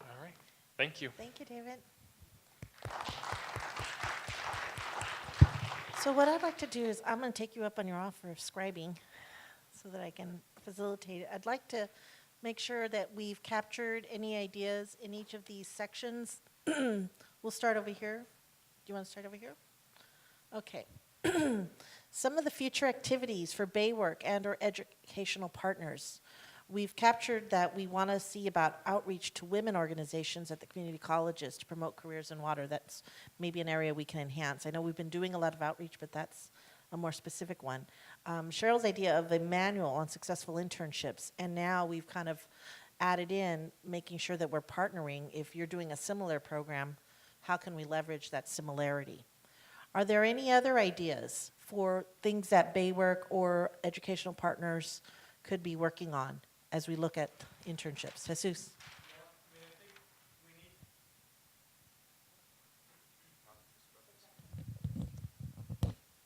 All right. Thank you. Thank you, David. So what I'd like to do is I'm going to take you up on your offer of scribing so that I can facilitate it. I'd like to make sure that we've captured any ideas in each of these sections. We'll start over here. Do you want to start over here? Okay. Some of the future activities for Baywork and or educational partners. We've captured that we want to see about outreach to women organizations at the community colleges to promote careers in water. That's maybe an area we can enhance. I know we've been doing a lot of outreach, but that's a more specific one. Cheryl's idea of a manual on successful internships, and now we've kind of added in making sure that we're partnering. If you're doing a similar program, how can we leverage that similarity? Are there any other ideas for things that Baywork or educational partners could be working on as we look at internships? Jesus?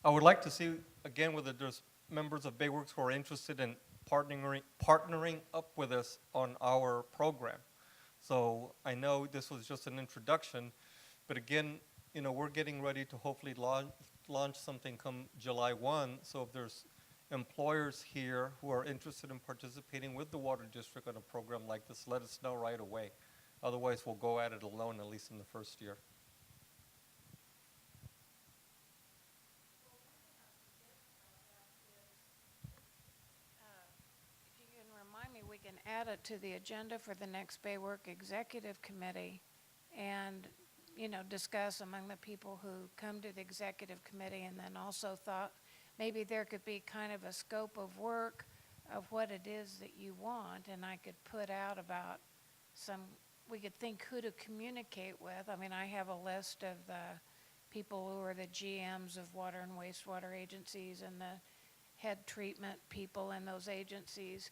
I would like to see, again, whether there's members of Bayworks who are interested in partnering up with us on our program. So I know this was just an introduction, but again, we're getting ready to hopefully launch something come July 1. So if there's employers here who are interested in participating with the Water District on a program like this, let us know right away. Otherwise, we'll go at it alone, at least in the first year. If you can remind me, we can add it to the agenda for the next Baywork Executive Committee and, discuss among the people who come to the Executive Committee, and then also thought maybe there could be kind of a scope of work of what it is that you want, and I could put out about we could think who to communicate with. I mean, I have a list of the people who are the GMs of water and wastewater agencies and the head treatment people in those agencies.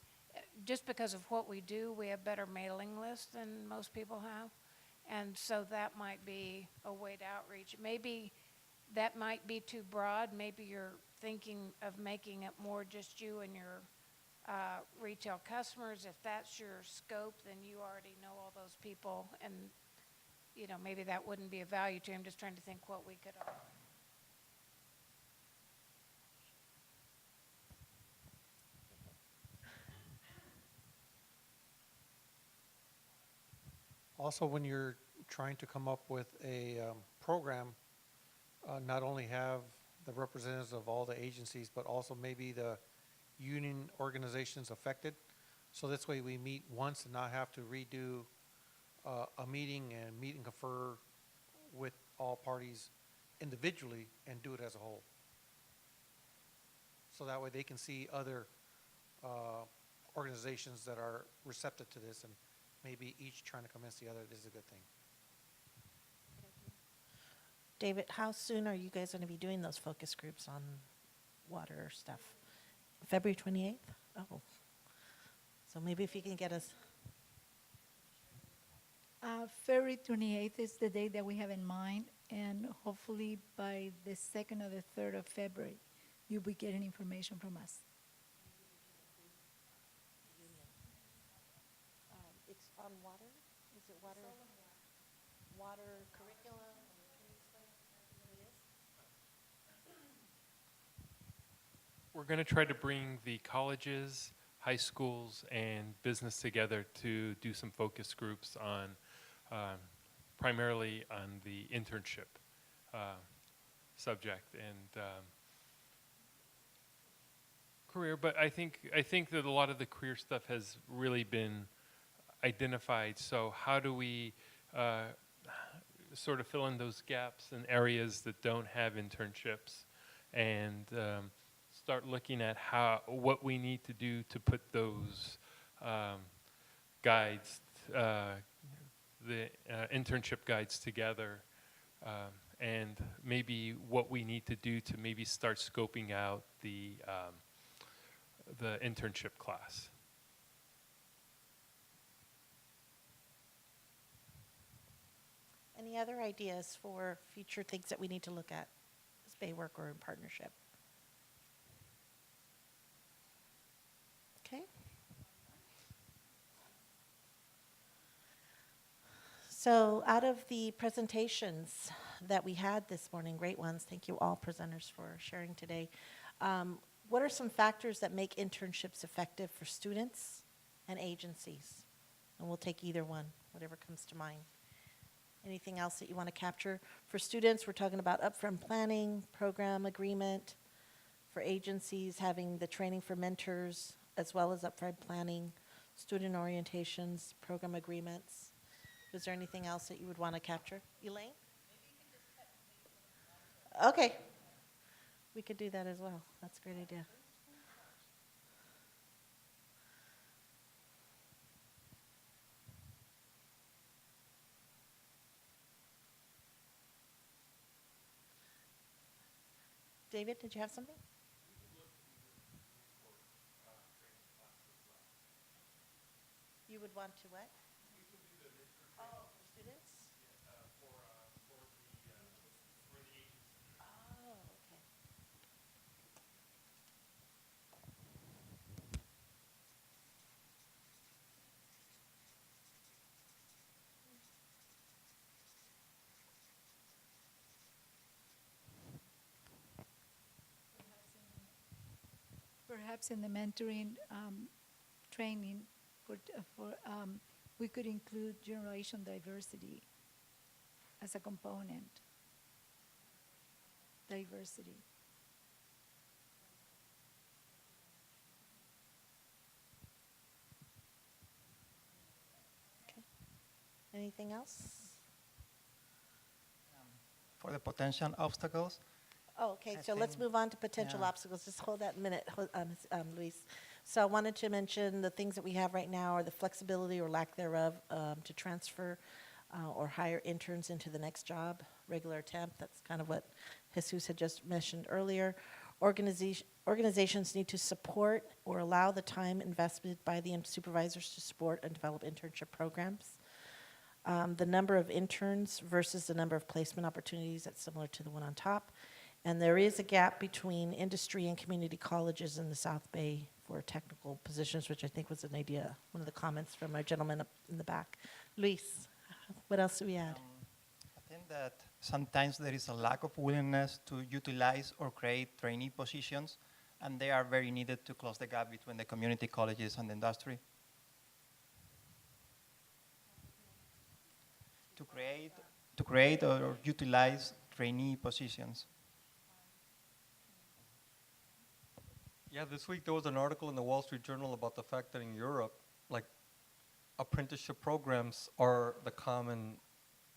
Just because of what we do, we have better mailing lists than most people have. And so that might be a way to outreach. Maybe that might be too broad. Maybe you're thinking of making it more just you and your retail customers. If that's your scope, then you already know all those people, and maybe that wouldn't be of value to you. I'm just trying to think what we could offer. Also, when you're trying to come up with a program, not only have the representatives of all the agencies, but also maybe the union organizations affected. So this way we meet once and not have to redo a meeting and meet and confer with all parties individually and do it as a whole. So that way they can see other organizations that are receptive to this, and maybe each trying to convince the other this is a good thing. David, how soon are you guys going to be doing those focus groups on water stuff? February 28th? Oh. So maybe if you can get us. February 28th is the date that we have in mind, and hopefully by the 2nd or the 3rd of February, you'll be getting information from us. It's on water? Is it water? Water curriculum? We're going to try to bring the colleges, high schools, and business together to do some focus groups on, primarily on the internship subject and career. But I think that a lot of the career stuff has really been identified. So how do we sort of fill in those gaps in areas that don't have internships, and start looking at what we need to do to put those guides, the internship guides together, and maybe what we need to do to maybe start scoping out the internship class. Any other ideas for future things that we need to look at as Baywork or in partnership? Okay. So out of the presentations that we had this morning, great ones, thank you all presenters for sharing today. What are some factors that make internships effective for students and agencies? And we'll take either one, whatever comes to mind. Anything else that you want to capture? For students, we're talking about upfront planning, program agreement. For agencies, having the training for mentors, as well as upfront planning, student orientations, program agreements. Was there anything else that you would want to capture? Elaine? Okay. We could do that as well. That's a great idea. David, did you have something? You would want to what? Oh, for students? Oh, okay. Perhaps in the mentoring training we could include generation diversity as a component. Diversity. Okay. Anything else? For the potential obstacles, Oh, okay, I so let's think- move on to potential yeah. obstacles. Just hold that a minute, Luis. So I wanted to mention the things that we have right now are the flexibility or lack thereof to transfer or hire interns into the next job, regular temp. That's kind of what Jesus had just mentioned earlier. Organizations need to support or allow the time invested by the supervisors to support and develop internship programs. The number of interns versus the number of placement opportunities, that's similar to the one on top. And there is a gap between industry and community colleges in the South Bay for technical positions, which I think was an idea, one of the comments from our gentleman up in the back. Luis, what else do we add? I think that sometimes there is a lack of willingness to utilize or create trainee positions, and they are very needed to close the gap between the community colleges and the industry. To create or utilize trainee positions. Yeah, this week there was an article in the Wall Street Journal about the fact that in Europe, like, apprenticeship programs are the common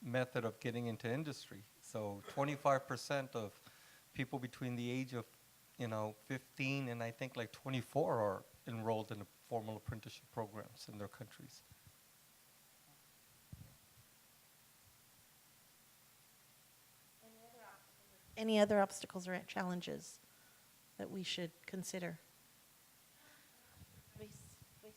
method of getting into industry. So 25% of people between the age of, 15 and I think like 24 are enrolled in formal apprenticeship programs in their countries. Any other obstacles or challenges that we should consider? Luis? I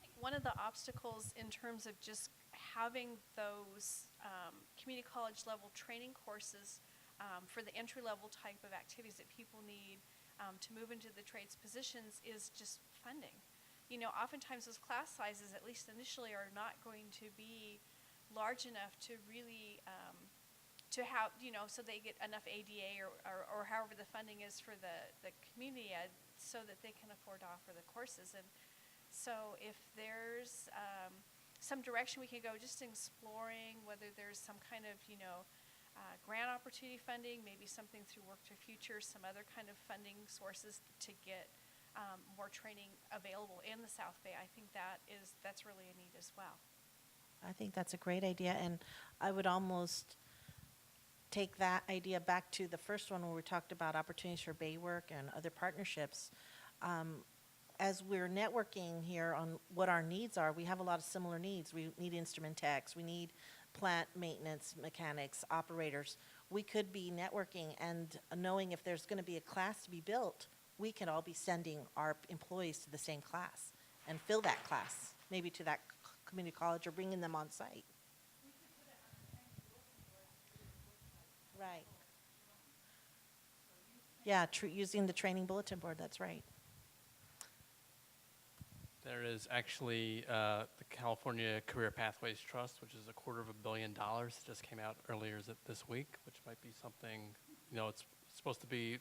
think one of the obstacles in terms of just having those community college level training courses for the entry level type of activities that people need to move into the trades positions is just funding. Oftentimes those class sizes, at least initially, are not going to be large enough to really to have, so they get enough ADA or however the funding is for the community ed so that they can afford to offer the courses. And so if there's some direction we can go just exploring whether there's some kind of, grant opportunity funding, maybe something through Work to Future, some other kind of funding sources to get more training available in the South Bay, I think that's really a need as well. I think that's a great idea, and I would almost take that idea back to the first one where we talked about opportunities for Bay work and other partnerships. As we're networking here on what our needs are, we have a lot of similar needs. We need instrument techs, we need plant maintenance mechanics, operators. We could be networking and knowing if there's going to be a class to be built, we could all be sending our employees to the same class and fill that class, maybe to that community college or bringing them on site. Right. Yeah, using the training bulletin board, that's right. There is actually the California Career Pathways Trust, which is $250 million. It just came out earlier this week, which might be something, it's supposed to be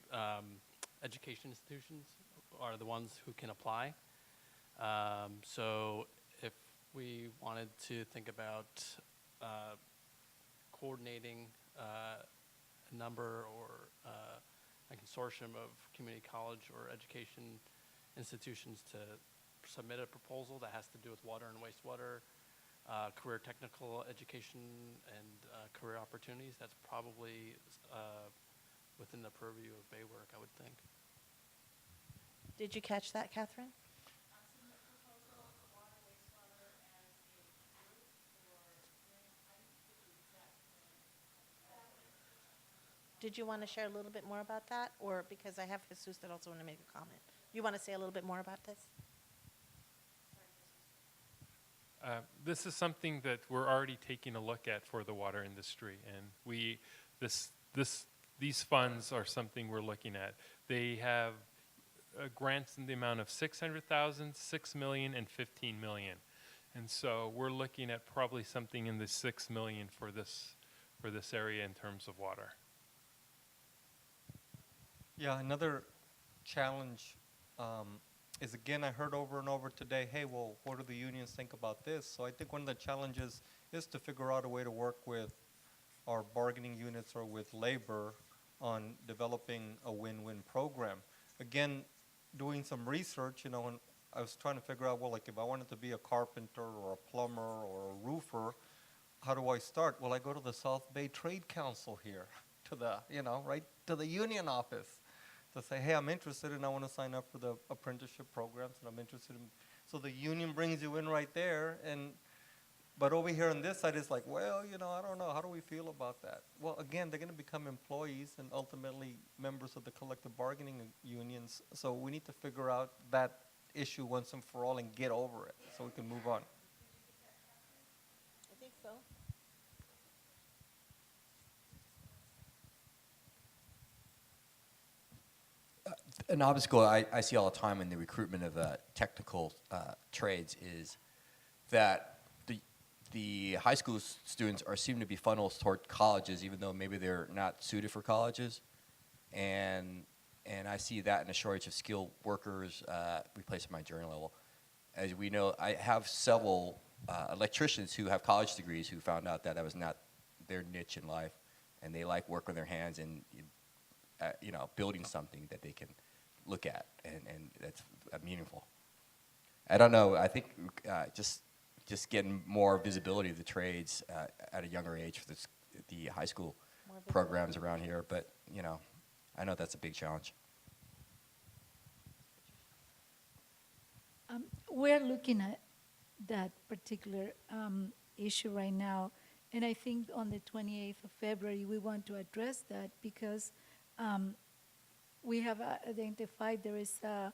education institutions are the ones who can apply. So if we wanted to think about coordinating a number or a consortium of community college or education institutions to submit a proposal that has to do with water and wastewater, career technical education, and career opportunities, that's probably within the purview of Baywork, I would think. Did you catch that, Catherine? Did you want to share a little bit more about that? Or because I have Jesus that also want to make a comment. You want to say a little bit more about this? This is something that we're already taking a look at for the water industry, and these funds are something we're looking at. They have grants in the amount of 600,000, 6 million, and 15 million, and so we're looking at probably something in the 6 million for this area in terms of water. Yeah, another challenge is, again, I heard over and over today, hey, well, what do the unions think about this? So I think one of the challenges is to figure out a way to work with our bargaining units or with labor on developing a win-win program. Again, doing some research, and I was trying to figure out, well, like if I wanted to be a carpenter or a plumber or a roofer, how do I start? Well, I go to the South Bay Trade Council here, to the, right to the union office, to say, hey, I'm interested and I want to sign up for the apprenticeship programs, and I'm interested in, so the union brings you in right there. But over here on this side, it's like, well, I don't know, how do we feel about that? Well, again, they're going to become employees and ultimately members of the collective bargaining unions, so we need to figure out that issue once and for all and get over it so we can move on. I think so. An obstacle I see all the time in the recruitment of technical trades is that the high school students seem to be funneled toward colleges, even though maybe they're not suited for colleges, and I see that in a shortage of skilled workers replacing my journey level. As we know, I have several electricians who have college degrees who found out that was not their niche in life, and they like work with their hands and building something that they can look at and that's meaningful. I don't know. I think just getting more visibility of the trades at a younger age for the high school programs around here, but I know that's a big challenge. We're looking at that particular issue right now, and I think on the 28th of February we want to address that because we have identified there is a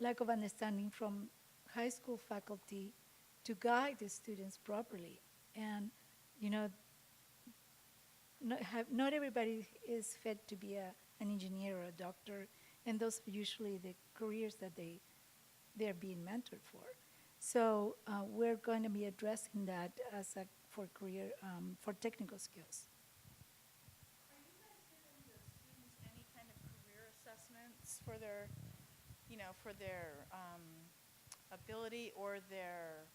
lack of understanding from high school faculty to guide the students properly. And, not everybody is fit to be an engineer or a doctor, and those are usually the careers that they're being mentored for. So we're going to be addressing that for career, for technical skills. Any kind of career assessments for their, for their ability or their,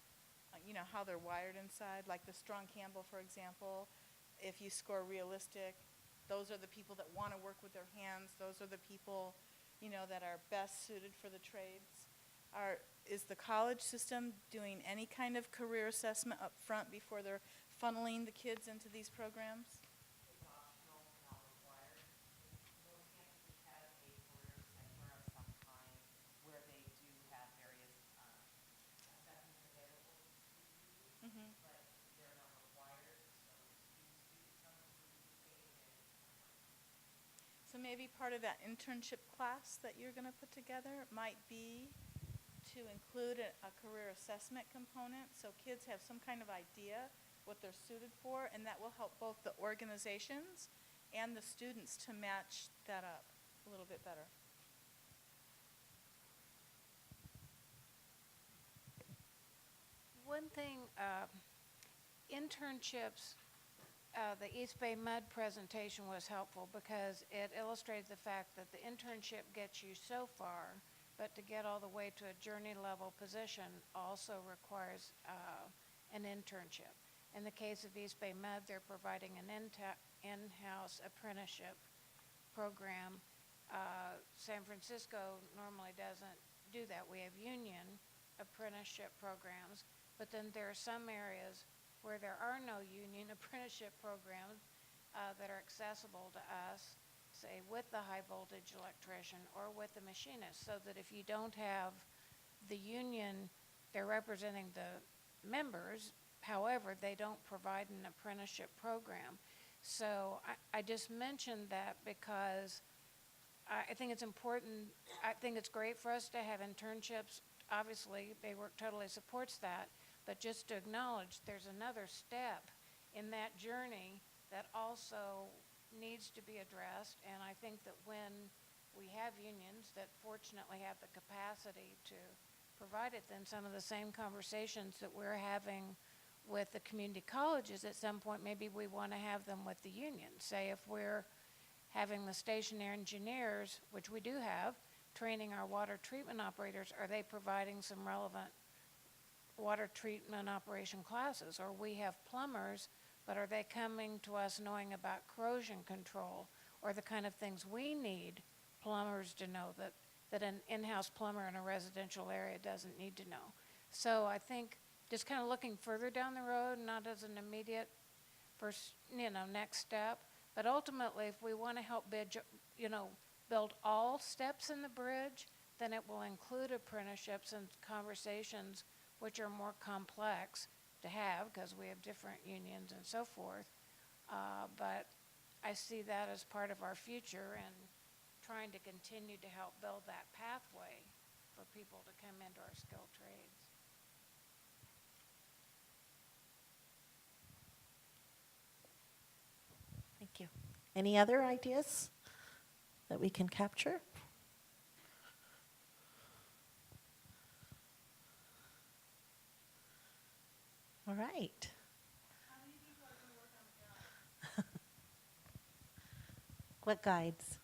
how they're wired inside? Like the Strong Campbell, for example, if you score realistic, those are the people that want to work with their hands. Those are the people, that are best suited for the trades. Is the college system doing any kind of career assessment up front before they're funneling the kids into these programs? So maybe part of that internship class that you're going to put together might be to include a career assessment component, so kids have some kind of idea what they're suited for, and that will help both the organizations and the students to match that up a little bit better. one thing, internships, the East Bay Mud presentation was helpful because it illustrated the fact that the internship gets you so far, but to get all the way to a journey level position also requires an internship. In the case of East Bay Mud, they're providing an in-house apprenticeship program. San Francisco normally doesn't do that. We have union apprenticeship programs, but then there are some areas where there are no union apprenticeship programs that are accessible to us, say with the high voltage electrician or with the machinist, so that if you don't have the union, they're representing the members, however, they don't provide an apprenticeship program. So I just mentioned that because I think it's important. I think it's great for us to have internships. Obviously, Baywork totally supports that, but just to acknowledge there's another step in that journey that also needs to be addressed. And I think that when we have unions that fortunately have the capacity to provide it, then some of the same conversations that we're having with the community colleges at some point, maybe we want to have them with the union. Say if we're having the station engineers, which we do have, training our water treatment operators, are they providing some relevant water treatment operation classes? Or we have plumbers, but are they coming to us knowing about corrosion control or the kind of things we need plumbers to know that an in-house plumber in a residential area doesn't need to know? So I think just kind of looking further down the road, not as an immediate first, next step, but ultimately if we want to help build all steps in the bridge, then it will include apprenticeships and conversations which are more complex to have because we have different unions and so forth. But I see that as part of our future and trying to continue to help build that pathway for people to come into our skilled trades. Thank you. Any other ideas that we can capture? All right. What guides?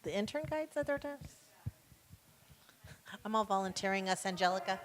The intern guides that they're doing? I'm all volunteering us, Angelica.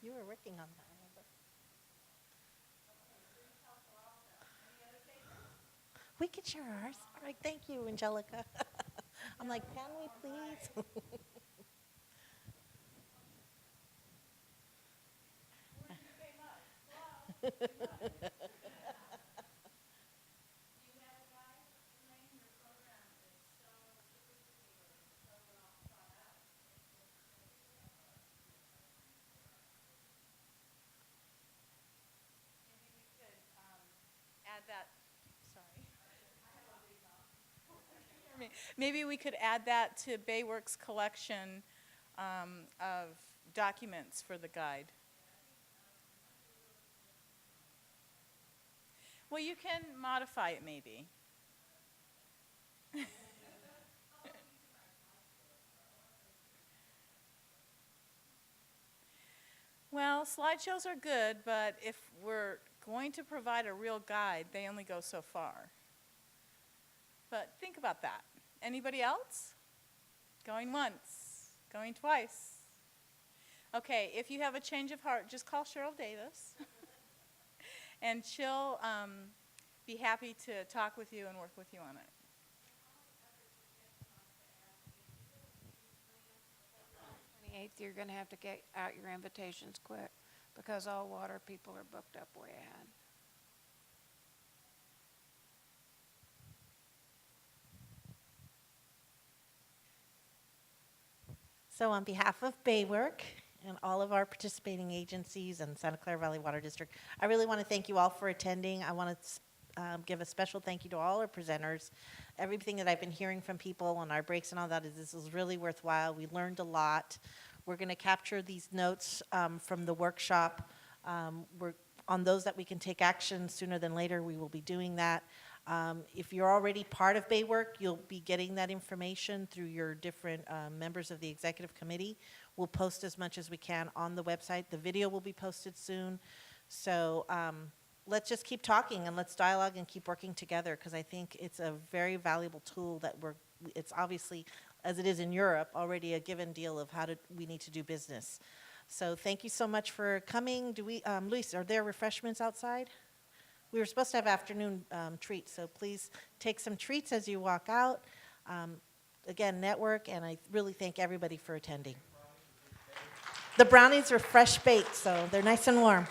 You were working on that, remember? We could share ours. All right, thank you, Angelica. I'm like, can we please? Add that, sorry. Maybe we could add that to Bayworks' collection of documents for the guide. Well, you can modify it maybe. Well, slideshows are good, but if we're going to provide a real guide, they only go so far. But think about that. Anybody else? Going once, going twice. Okay, if you have a change of heart, just call Cheryl Davis. And she'll be happy to talk with you and work with you on it. You're going to have to get out your invitations quick because all water people are booked up way ahead. So on behalf of Baywork and all of our participating agencies and Santa Clara Valley Water District. I really want to thank you all for attending. I want to give a special thank you to all our presenters. Everything that I've been hearing from people on our breaks and all that is this is really worthwhile. We learned a lot. We're going to capture these notes from the workshop. We're on those that we can take action sooner than later. We will be doing that. If you're already part of Baywork, you'll be getting that information through your different members of the executive committee. We'll post as much as we can on the website. The video will be posted soon. So let's just keep talking and let's dialogue and keep working together, because I think it's a very valuable tool that it's obviously, as it is in Europe, already a given deal of how we need to do business. So thank you so much for coming. Luis, are there refreshments outside? We were supposed to have afternoon treats, so please take some treats as you walk out. Again, network, and I really thank everybody for attending. The brownies are fresh baked, so they're nice and warm.